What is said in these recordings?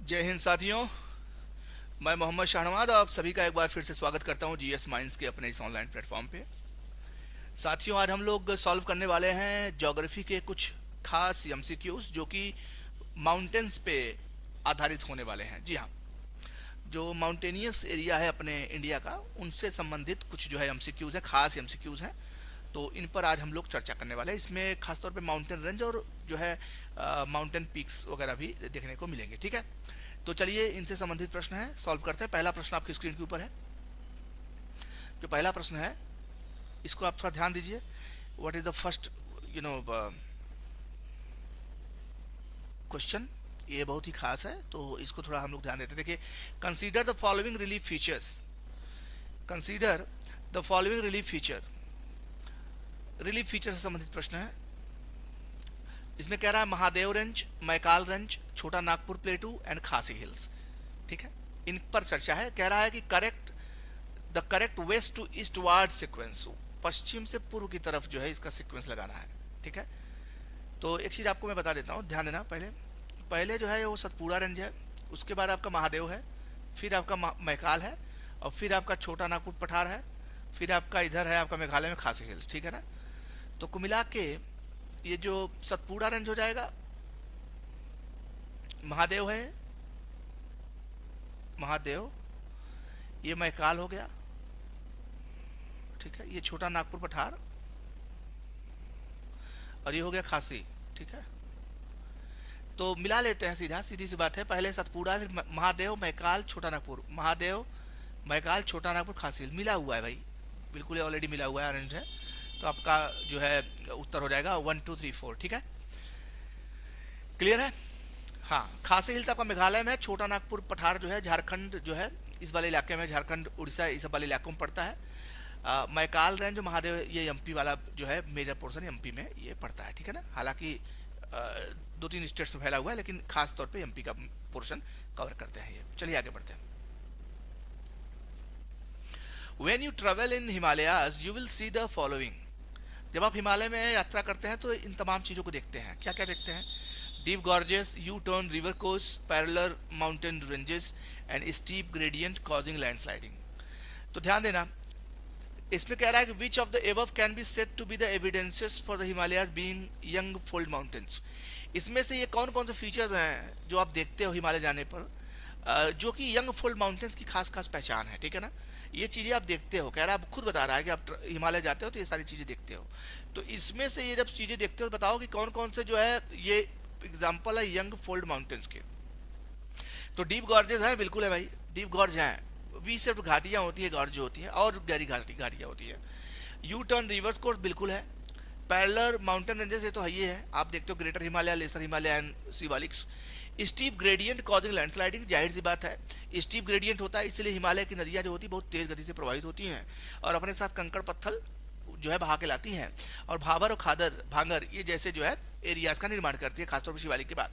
जय हिंद साथियों। मैं मोहम्मद शाहनवाज आप सभी का एक बार फिर से स्वागत करता हूं जीएस माइंड्स के अपने इस ऑनलाइन प्लेटफॉर्म पे। साथियों, आज हम लोग सॉल्व करने वाले हैं ज्योग्राफी के कुछ खास एमसीक्यूज जो कि माउंटेन्स पे आधारित होने वाले हैं। जी हाँ, जो माउंटेनियस एरिया है अपने इंडिया का, उनसे संबंधित कुछ जो है एमसीक्यूज है, खास एमसीक्यूज हैं। तो इन पर आज हम लोग चर्चा करने वाले हैं। इसमें खासतौर पे माउंटेन रेंज और जो है माउंटेन पीक्स वगैरह भी देखने को मिलेंगे। ठीक है, तो चलिए इनसे संबंधित प्रश्न है सॉल्व करते हैं। पहला प्रश्न आपकी स्क्रीन के ऊपर है। जो पहला प्रश्न है इसको आप थोड़ा ध्यान दीजिए। What is the first question, ये बहुत ही खास है तो इसको थोड़ा हम लोग ध्यान देते हैं। देखिए, consider the following relief features. Consider the following relief feature. Relief feature से संबंधित प्रश्न है। इसमें कह रहा है महादेव रेंज, मैकाल रेंज, छोटा नागपुर प्लेटू एंड खासी हिल्स। ठीक है, इन पर चर्चा है। कह रहा है कि the correct west to eastward sequence, पश्चिम से पूर्व की तरफ जो है इसका सिक्वेंस लगाना है। ठीक है, तो एक चीज आपको मैं बता देता हूँ, ध्यान देना। पहले जो है वो सतपुड़ा रेंज है, उसके बाद आपका महादेव है, फिर आपका मैकाल है, और फिर आपका छोटा नागपुर पठार है, फिर आपका इधर है आपका मेघालय में खासी हिल्स। ठीक है ना, तो कुल मिला के ये जो सतपुड़ा रेंज हो जाएगा, महादेव है, महादेव, ये मैकाल हो गया। ठीक है, ये छोटा नागपुर पठार, और ये हो गया खासी। ठीक है, तो मिला लेते हैं, सीधी सी बात है। पहले सतपुड़ा, फिर महादेव, मैकाल, छोटा नागपुर, महादेव, मैकाल, छोटा नागपुर, खासी मिला हुआ है भाई, बिल्कुल ऑलरेडी मिला हुआ है, ऑरेंज है। तो आपका जो है उत्तर हो जाएगा 1 2 3 4। ठीक है, क्लियर है। हाँ, खासी हिल्स आपका मेघालय में है, छोटा नागपुर पठार जो है झारखंड जो है इस वाले इलाके में, झारखंड उड़ीसा इस वाले इलाकों में पड़ता है। मैकाल रेंज जो महादेव, ये एमपी वाला जो है मेजर पोर्शन एमपी में ये पड़ता है। ठीक है ना, हालांकि 2-3 स्टेट्स में फैला हुआ है, लेकिन खास तौर पे एमपी का पोर्शन कवर करते हैं ये। चलिए आगे बढ़ते हैं। When you travel in Himalayas, you will see the following. जब आप हिमालय में यात्रा करते हैं तो इन तमाम चीजों को देखते हैं। क्या क्या देखते हैं? Deep gorges, U turn river course, parallel mountain ranges and steep gradient causing landsliding. तो ध्यान देना, इसमें कह रहा है कि which of the above can be said to be the evidences for the Himalayas being young fold mountains. इसमें से ये कौन कौन से फीचर्स हैं जो आप देखते हो हिमालय जाने पर, जो कि यंग फोल्ड माउंटेन्स की खास खास पहचान है। ठीक है ना, ये चीजें आप देखते हो। कह रहा है, आप खुद बता रहा है कि आप हिमालय जाते हो तो ये सारी चीजें देखते हो। तो इसमें से ये जब चीजें देखते हो, बताओ कि कौन कौन से जो है ये एग्जांपल है यंग फोल्ड माउंटेन्स के। तो डीप गॉर्जेस है, बिल्कुल है भाई, डीप गॉर्ज है। वी सिर्फ घाटियां होती है, गॉर्ज होती है, और गहरी घाटियां होती है। यू टर्न रिवर्स कोर्स बिल्कुल है। पैरेलल माउंटेन रेंजेस, ये तो है ही है, आप देखते हो greater Himalaya, lesser Himalaya and Siwaliks. Steep gradient causing landsliding, जाहिर सी बात है स्टीप ग्रेडियंट होता है, इसलिए हिमालय की नदियां जो होती है बहुत तेज गति से प्रवाहित होती हैं और अपने साथ कंकड़ पत्थर जो है बहा के लाती हैं, और भाबर और खादर भांगर ये जैसे जो है एरियाज का निर्माण करती है, खासतौर पर शिवालिक के बाद।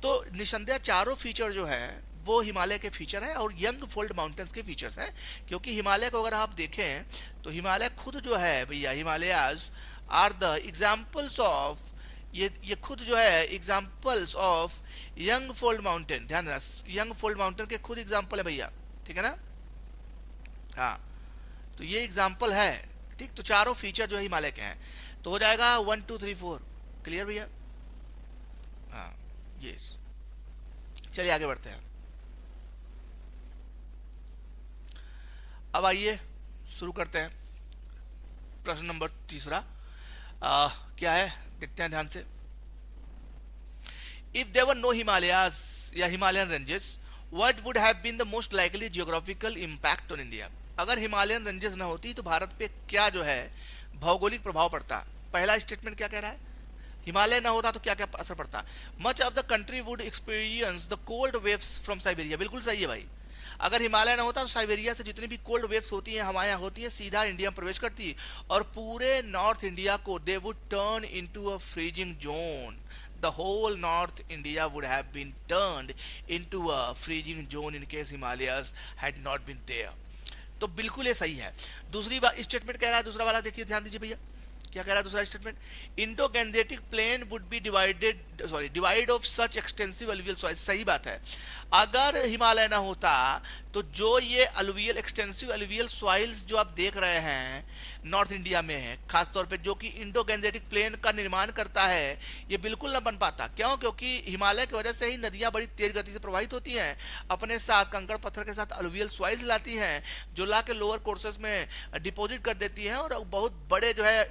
तो निसंदेह चारों फीचर जो है वो हिमालय के फीचर हैं और यंग फोल्ड माउंटेन्स के फीचर्स हैं। क्योंकि हिमालय को अगर आप देखें तो हिमालय खुद जो है भैया, Himalayas are the examples of, ये खुद जो है examples of young fold mountain. ध्यान देना, यंग फोल्ड माउंटेन के खुद एग्जाम्पल है भैया। ठीक है ना, हाँ, तो ये एग्जाम्पल है। ठीक, तो चारों फीचर जो है हिमालय के हैं, तो हो जाएगा 1 2 3 4। क्लियर भैया? हाँ, ये। चलिए आगे बढ़ते हैं। अब आइए शुरू करते हैं। प्रश्न नंबर तीसरा क्या है, देखते हैं ध्यान से। If there were no Himalayas या Himalayan ranges, what would have been the most likely geographical impact on India. अगर हिमालयन रेंजेस ना होती तो भारत पे क्या जो है भौगोलिक प्रभाव पड़ता। पहला स्टेटमेंट क्या कह रहा है, हिमालय ना होता तो क्या क्या असर पड़ता। Much of the country would experience the cold waves from Siberia. बिल्कुल सही है भाई, अगर हिमालय ना होता तो साइबेरिया से जितनी भी कोल्ड वेव्स होती हैं, हवाएं होती हैं, सीधा इंडिया में प्रवेश करती और पूरे नॉर्थ इंडिया को they would turn into a freezing zone. The whole North India would have been turned into a freezing zone in case Himalayas had not been there. तो बिल्कुल ये सही है। दूसरी बात स्टेटमेंट कह रहा है, दूसरा वाला देखिए, ध्यान दीजिए भैया, क्या कह रहा है दूसरा statement? Indo Gangetic plain would be divide of such extensive alluvial soil. सही बात है, अगर हिमालय ना होता तो जो ये अलुवियल एक्सटेंसिव अलुवियल सॉइल्स जो आप देख रहे हैं नॉर्थ इंडिया में है खासतौर पे, जो कि इंडो गैंजेटिक प्लेन का निर्माण करता है, ये बिल्कुल ना बन पाता। क्यों? क्योंकि हिमालय की वजह से ही नदियां बड़ी तेज गति से प्रवाहित होती हैं, अपने साथ कंकड़ पत्थर के साथ अलुवियल सॉइल्स लाती हैं, जो ला के लोअर कोर्सेस में डिपॉजिट कर देती हैं और बहुत बड़े जो है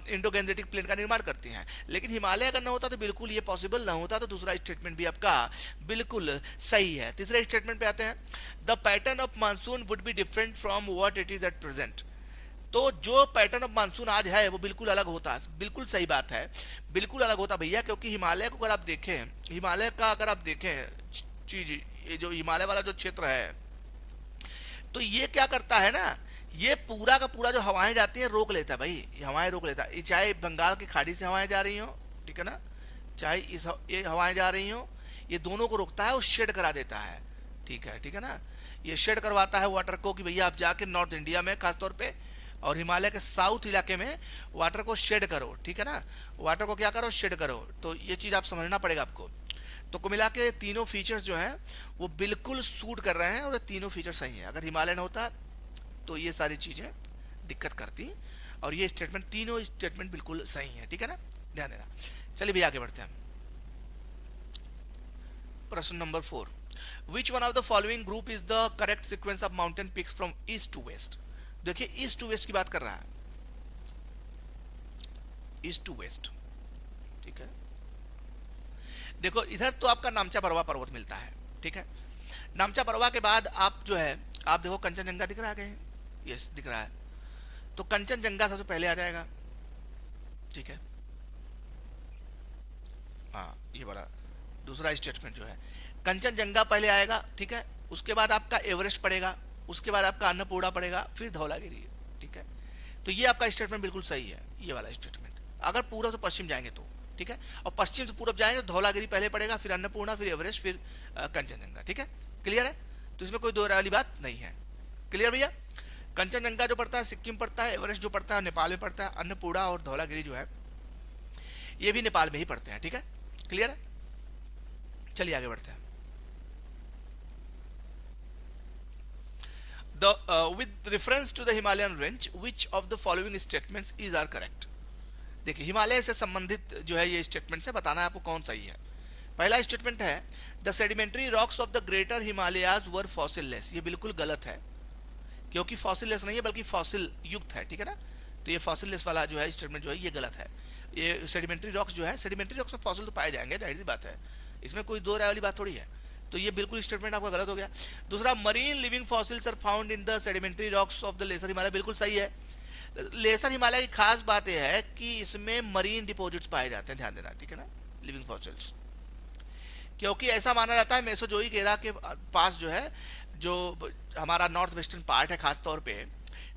इंडो गैंजेटिक प्लेन का निर्माण करती हैं। लेकिन हिमालय अगर ना होता तो बिल्कुल ये पॉसिबल ना होता। तो दूसरा स्टेटमेंट भी आपका बिल्कुल सही है। तीसरे स्टेटमेंट पे आते हैं, the pattern of monsoon would be different from what it is at present. तो जो पैटर्न ऑफ मानसून आज है वो बिल्कुल अलग होता है। बिल्कुल सही बात है, बिल्कुल अलग होता भैया, क्योंकि हिमालय को अगर आप देखें, हिमालय का अगर आप देखें चीज, ये जो हिमालय वाला जो क्षेत्र है, तो ये क्या करता है ना, ये पूरा का पूरा जो हवाएं जाती हैं रोक लेता है भाई, हवाएं रोक लेता है। चाहे बंगाल की खाड़ी से हवाएं जा रही हो, ठीक है ना, चाहे ये हवाएं जा रही हो, ये दोनों को रोकता है और शेड करा देता है। ठीक है ना, ये शेड करवाता है वाटर को कि भैया आप जाके नॉर्थ इंडिया में खासतौर पे और हिमालय के साउथ इलाके में वाटर को शेड करो। ठीक है ना, वाटर को क्या करो, शेड करो। तो ये चीज आप समझना पड़ेगा आपको। तो कुल मिला के तीनों फीचर्स जो हैं वो बिल्कुल सूट कर रहे हैं और ये तीनों फीचर सही हैं। अगर हिमालय ना होता तो ये सारी चीजें दिक्कत करती, और ये स्टेटमेंट, तीनों स्टेटमेंट बिल्कुल सही है। ठीक है ना, ध्यान देना। चलिए भैया आगे बढ़ते हैं। प्रश्न number 4, which one of the following group is the correct sequence of mountain peaks from east to west. देखिए ईस्ट टू वेस्ट की बात कर रहा है, ईस्ट टू वेस्ट। ठीक है, देखो इधर तो आपका नामचा परवा पर्वत मिलता है। ठीक है, नामचा परवा के बाद आप जो है, आप देखो कंचनजंगा दिख रहा है, यस दिख रहा है, तो कंचनजंगा सबसे पहले आ जाएगा। ठीक है, हाँ ये बड़ा दूसरा स्टेटमेंट जो है, कंचनजंगा पहले आएगा। ठीक है, उसके बाद आपका एवरेस्ट पड़ेगा, उसके बाद आपका अन्नपूर्णा पड़ेगा, फिर धौलागिरी। ठीक है, तो ये आपका स्टेटमेंट बिल्कुल सही है, ये वाला स्टेटमेंट। अगर पूर्व से पश्चिम जाएंगे तो, ठीक है, और पश्चिम से पूर्व जाएंगे तो धौलागिरी पहले पड़ेगा, फिर अन्नपूर्णा, फिर एवरेस्ट, फिर कंचनजंगा। ठीक है, क्लियर है? तो इसमें कोई दो वाली बात नहीं है। क्लियर भैया? कंचनजंगा जो पड़ता है सिक्किम पड़ता है, एवरेस्ट जो पड़ता है नेपाल में पड़ता है, अन्नपूर्णा और धौलागिरी जो है ये भी नेपाल में ही पड़ते हैं। ठीक है, क्लियर है? चलिए आगे बढ़ते हैं। With reference to the Himalayan range, which of the following statements is are correct? देखिए हिमालय से संबंधित जो है ये स्टेटमेंट से बताना है आपको कौन सही है। पहला स्टेटमेंट है, the sedimentary rocks of the greater Himalayas were fossil less. ये बिल्कुल गलत है, क्योंकि फॉसिल लेस नहीं है बल्कि फॉसिल युक्त है। ठीक है ना, तो ये फॉसिल लेस वाला जो है स्टेटमेंट जो है ये गलत है। ये सेडिमेंट्री रॉक्स जो है, सेडिमेंट्री रॉक्स में फॉसिल तो पाए जाएंगे, जाहिर सी बात है, इसमें कोई दो राय वाली बात थोड़ी है। तो ये बिल्कुल स्टेटमेंट आपका गलत हो गया। दूसरा, marine living fossils are found in the sedimentary rocks of the lesser Himalaya, बिल्कुल सही है। लेसर हिमालय की खास बात यह है कि इसमें मरीन डिपॉजिट्स पाए जाते हैं, ध्यान देना। ठीक है ना, लिविंग फॉसिल्स, क्योंकि ऐसा माना जाता है मेसोजोइक एरा के पास जो है, जो हमारा नॉर्थ वेस्टर्न पार्ट है खास तौर पे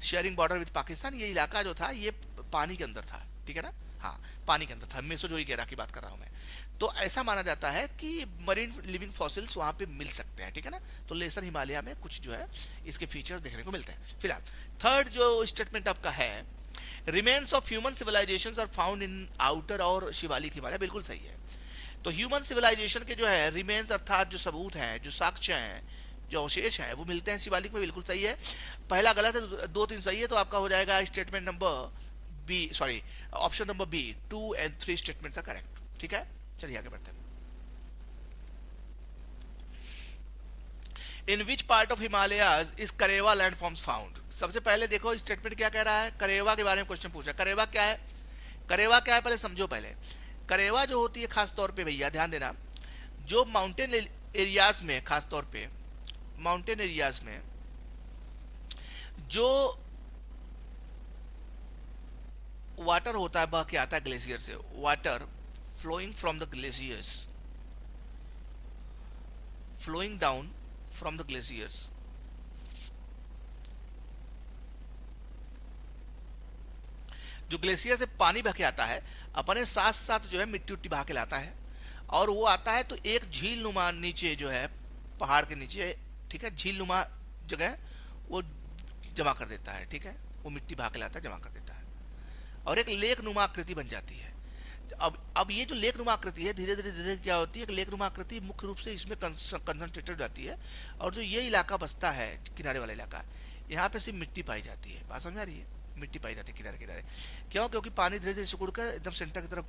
शेयरिंग बॉर्डर विद पाकिस्तान, ये इलाका जो था ये पानी के अंदर था। ठीक है ना, हाँ पानी के अंदर था, मेसोजोइक एरा की बात कर रहा हूं मैं। तो ऐसा माना जाता है कि मरीन लिविंग फॉसिल्स वहां पे मिल सकते हैं। ठीक है ना, तो लेसर हिमालय में कुछ जो है इसके फीचर्स देखने को मिलते हैं। फिलहाल थर्ड जो स्टेटमेंट आपका है, remains of human civilisations are found in outer और शिवालिक हिमालय, बिल्कुल सही है। तो ह्यूमन सिविलाइजेशन के जो है रिमेन्स अर्थात जो सबूत हैं, जो साक्ष्य हैं, जो अवशेष हैं, वो मिलते हैं शिवालिक में, बिल्कुल सही है। पहला गलत है, 2-3 सही है, तो आपका हो जाएगा statement number B, sorry option number B, 2 and 3 statements are correct. ठीक है, चलिए आगे बढ़ते हैं। In which part of Himalayas is Karewa landforms found. सबसे पहले देखो स्टेटमेंट क्या कह रहा है, करेवा के बारे में क्वेश्चन पूछा। करेवा क्या है, करेवा क्या है पहले समझो। पहले करेवा जो होती है खास तौर पे भैया ध्यान देना, जो माउंटेन एरियाज में, खास तौर पे माउंटेन एरियाज में जो वाटर होता है, बह के आता है ग्लेशियर से, water flowing from the glaciers, flowing down from the glaciers, जो ग्लेशियर से पानी बह के आता है अपने साथ साथ जो है मिट्टी उट्टी बहा के लाता है, और वो आता है तो एक झील नुमा नीचे जो है पहाड़ के नीचे, ठीक है, झील नुमा जगह वो जमा कर देता है। ठीक है, वो मिट्टी बहा के लाता है, जमा कर देता है। और एक लेक नुमा आकृति बन जाती है। अब ये जो लेक नुमा आकृति है धीरे धीरे धीरे क्या होती है, लेक नुमा आकृति मुख्य रूप से इसमें कंसंट्रेटेड हो जाती है, और जो ये इलाका बसता है किनारे वाला इलाका, यहाँ पे सिर्फ मिट्टी पाई जाती है। बात समझ में आ रही है? मिट्टी पाई जाती है किनारे किनारे। क्यों? क्योंकि पानी धीरे धीरे सिकुड़ कर एकदम सेंटर की तरफ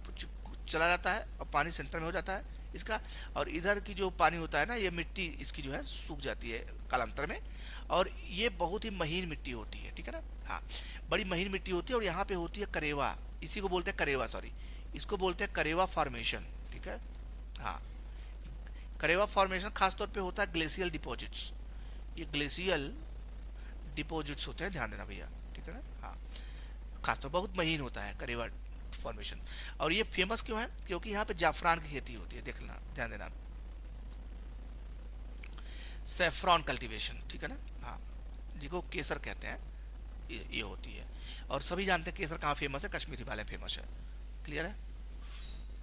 चला जाता है और पानी सेंटर में हो जाता है इसका, और इधर की जो पानी होता है ना, ये मिट्टी इसकी जो है सूख जाती है कालांतर में, और ये बहुत ही महीन मिट्टी होती है, ठीक है ना। हाँ, बड़ी महीन मिट्टी होती है, और यहाँ पे होती है करेवा, इसी को बोलते हैं करेवा, सॉरी इसको बोलते हैं करेवा फॉर्मेशन, ठीक है। हाँ, करेवा फॉर्मेशन खासतौर पे होता है ग्लेशियल डिपॉजिट्स, ये ग्लेशियल डिपॉजिट्स होते हैं, ध्यान देना भैया, ठीक है ना। हाँ, खासतौर बहुत महीन होता है करेवा फॉर्मेशन, और ये फेमस क्यों है? क्योंकि यहाँ पे जाफरान की खेती होती है, देखना ध्यान देना, सैफरॉन कल्टीवेशन, ठीक है ना। हाँ, जिसको केसर कहते हैं, ये होती है, और सभी जानते हैं केसर कहाँ फेमस है, कश्मीर हिमालय फेमस है। क्लियर है?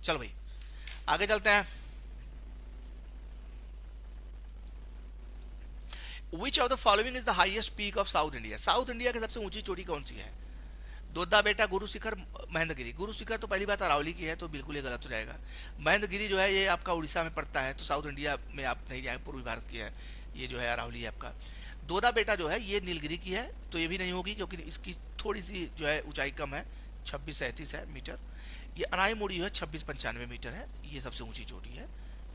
चलो भाई आगे चलते हैं। Which of the following is the highest peak of South India? South India की सबसे ऊंची चोटी कौन सी है? दोद्दा बेटा, गुरु शिखर, महेंद्रगिरी। गुरु शिखर तो पहली बात अरावली की है, तो बिल्कुल ये गलत हो जाएगा। महेंद्रगिरी जो है ये आपका उड़ीसा में पड़ता है, तो साउथ इंडिया में आप नहीं जाए, पूर्वी भारत की है, ये जो है अरावली है आपका। दोदा बेटा जो है ये नीलगिरी की है, तो ये भी नहीं होगी क्योंकि इसकी थोड़ी सी जो है ऊंचाई कम है, 2637 है मीटर। ये अनाई मुड़ी है 2695 मीटर है, ये सबसे ऊंची चोटी है,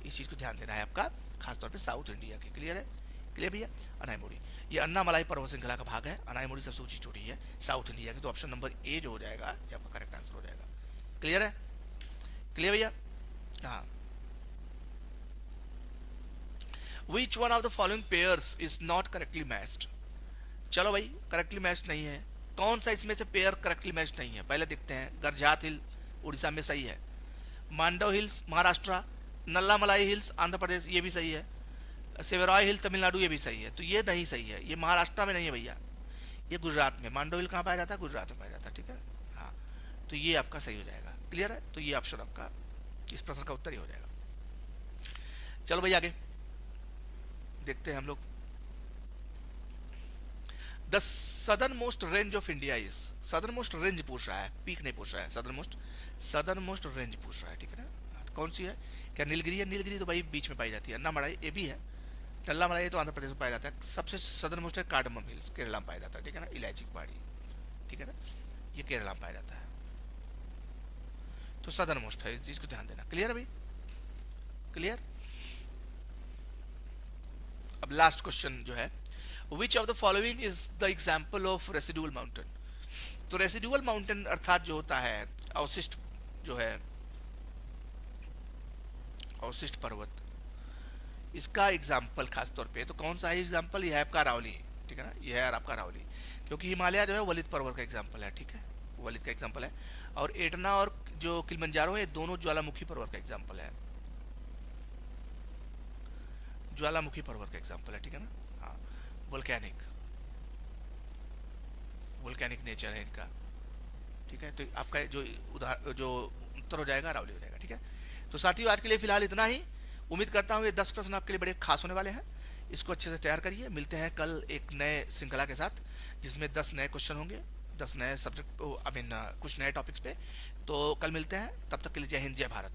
इस चीज को ध्यान देना है आपका, खासतौर पे साउथ इंडिया की। क्लियर है? क्लियर भैया? अनाई मुड़ी ये अन्नामलाई पर्वत श्रृंखला का भाग है, अनाई मुड़ी सबसे ऊंची चोटी है साउथ इंडिया की, तो ऑप्शन नंबर ए जो हो जाएगा ये आपका करेक्ट आंसर हो जाएगा। क्लियर है? क्लियर भैया? हाँ। Which one of the following pairs is not correctly matched? चलो भाई, करेक्टली मैच्ड नहीं है, कौन सा इसमें से पेयर करेक्टली मैच्ड नहीं है? पहले देखते हैं। गरजात हिल उड़ीसा में सही है, मांडव हिल्स महाराष्ट्र, नल्लामलाई हिल्स आंध्र प्रदेश ये भी सही है, सेवरॉय हिल तमिलनाडु ये भी सही है, तो ये नहीं सही है, ये महाराष्ट्र में नहीं है भैया, ये गुजरात में। मांडव हिल कहाँ पाया जाता है? गुजरात में पाया जाता है, ठीक है। हाँ, तो ये आपका सही हो जाएगा। क्लियर है? तो ये ऑप्शन आपका इस प्रश्न का उत्तर ही हो जाएगा। चलो भाई आगे देखते हैं हम लोग। The southern most range of India is, southern most range पूछ रहा है, पीक नहीं पूछ रहा है, सदर्न मोस्ट रेंज पूछ रहा है, ठीक है ना। तो कौन सी है? क्या नीलगिरी है? नीलगिरी तो भाई बीच में पाई जाती है। अन्नामलाई ये भी है, नल्लामलाई तो आंध्र प्रदेश में पाया जाता है। सबसे सदर्न मोस्ट है कार्डमम हिल्स, केरला में पाया जाता है, ठीक है ना। इलायची की पहाड़ी, ठीक है ना, ये केरला में पाया जाता है, तो सदर्न मोस्ट है, इस चीज को ध्यान देना। क्लियर है भाई? क्लियर? अब लास्ट क्वेश्चन जो है, Which of the following is the example of residual mountain? तो रेसिडुअल माउंटेन अर्थात जो होता है अवशिष्ट, जो है अवशिष्ट पर्वत, इसका एग्जाम्पल खास तौर पे तो कौन सा है एग्जाम्पल? यह है आपका अरावली, ठीक है ना, यह है आपका अरावली, क्योंकि हिमालय जो है वलित पर्वत का एग्जाम्पल है, ठीक है, वलित का एग्जाम्पल है। और एटना और जो किलिमंजारो है, दोनों ज्वालामुखी पर्वत का एग्जाम्पल है, ज्वालामुखी पर्वत का एग्जाम्पल है, ठीक है ना। हाँ, वोल्केनिक नेचर है इनका, ठीक है। तो आपका जो उत्तर हो जाएगा अरावली हो जाएगा, ठीक है। तो साथियों आज के लिए फिलहाल इतना ही। उम्मीद करता हूँ ये 10 प्रश्न आपके लिए बड़े खास होने वाले हैं, इसको अच्छे से तैयार करिए। मिलते हैं कल एक नए श्रृंखला के साथ, जिसमें 10 नए क्वेश्चन होंगे, 10 नए सब्जेक्ट, कुछ नए टॉपिक्स पे। तो कल मिलते हैं, तब तक के लिए जय हिंद जय भारत।